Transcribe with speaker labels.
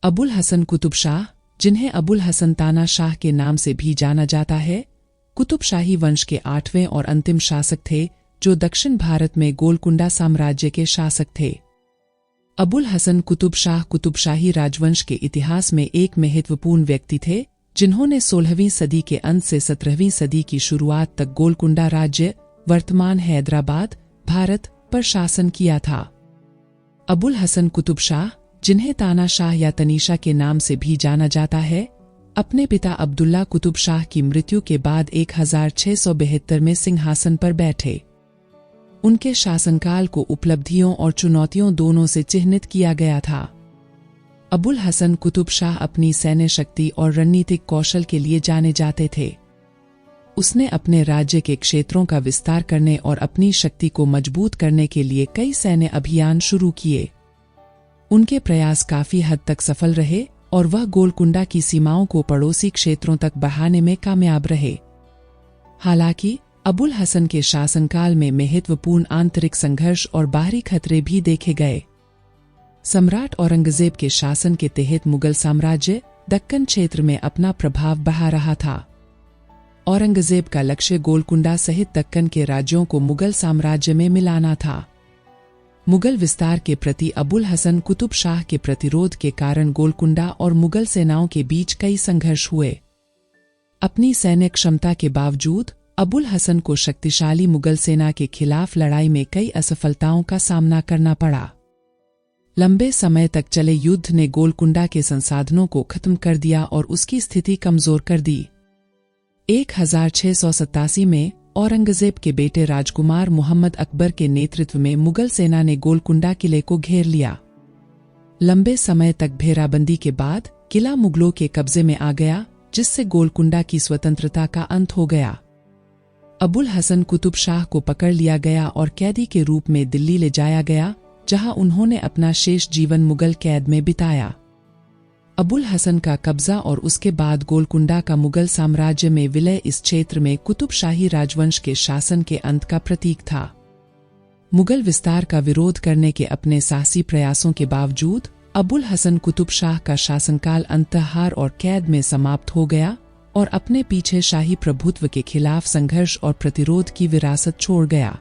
Speaker 1: अबुल हसन कुतुब शाह, जिन्हें अबुल हसन ताना शाह के नाम से भी जाना जाता है, कुतुब शाही वंश के 8वें और अंतिम शासक थे जो दक्षिण भारत में गोलकुंडा साम्राज्य के शासक थे। अबुल हसन कुतुब शाह कुतुब शाही राजवंश के इतिहास में एक महत्वपूर्ण व्यक्ति थे, जिन्होंने 16वीं सदी के अंत से 17वीं सदी की शुरुआत तक गोलकुंडा राज्य, वर्तमान हैदराबाद, भारत पर शासन किया था। अबुल हसन कुतुब शाह, जिन्हें ताना शाह या तनीषा के नाम से भी जाना जाता है, अपने पिता अब्दुल्ला कुतुब शाह की मृत्यु के बाद 1672 में सिंहासन पर बैठे। उनके शासनकाल को उपलब्धियों और चुनौतियों दोनों से चिह्नित किया गया था। अबुल हसन कुतुब शाह अपनी सैन्य शक्ति और रणनीतिक कौशल के लिए जाने जाते थे। उसने अपने राज्य के क्षेत्रों का विस्तार करने और अपनी शक्ति को मजबूत करने के लिए कई सैन्य अभियान शुरू किए। उनके प्रयास काफी हद तक सफल रहे और वह गोलकुंडा की सीमाओं को पड़ोसी क्षेत्रों तक बढ़ाने में कामयाब रहे। हालांकि अबुल हसन के शासनकाल में महत्वपूर्ण आंतरिक संघर्ष और बाहरी खतरे भी देखे गए। सम्राट औरंगजेब के शासन के तहत मुगल साम्राज्य दक्कन क्षेत्र में अपना प्रभाव बढ़ा रहा था। औरंगजेब का लक्ष्य गोलकुंडा सहित दक्कन के राज्यों को मुगल साम्राज्य में मिलाना था। मुगल विस्तार के प्रति अबुल हसन कुतुब शाह के प्रतिरोध के कारण गोलकुंडा और मुगल सेनाओं के बीच कई संघर्ष हुए। अपनी सैन्य क्षमता के बावजूद अबुल हसन को शक्तिशाली मुगल सेना के खिलाफ लड़ाई में कई असफलताओं का सामना करना पड़ा। लंबे समय तक चले युद्ध ने गोलकुंडा के संसाधनों को खत्म कर दिया और उसकी स्थिति कमजोर कर दी। 1687 में औरंगजेब के बेटे राजकुमार मोहम्मद अकबर के नेतृत्व में मुगल सेना ने गोलकुंडा किले को घेर लिया। लंबे समय तक घेराबंदी के बाद किला मुगलों के कब्जे में आ गया, जिससे गोलकुंडा की स्वतंत्रता का अंत हो गया। अबुल हसन कुतुब शाह को पकड़ लिया गया और कैदी के रूप में दिल्ली ले जाया गया, जहां उन्होंने अपना शेष जीवन मुगल कैद में बिताया। अबुल हसन का कब्जा और उसके बाद गोलकुंडा का मुगल साम्राज्य में विलय इस क्षेत्र में कुतुब शाही राजवंश के शासन के अंत का प्रतीक था। मुगल विस्तार का विरोध करने के अपने साहसी प्रयासों के बावजूद अबुल हसन कुतुब शाह का शासनकाल अंततः हार और कैद में समाप्त हो गया और अपने पीछे शाही प्रभुत्व के खिलाफ संघर्ष और प्रतिरोध की विरासत छोड़ गया।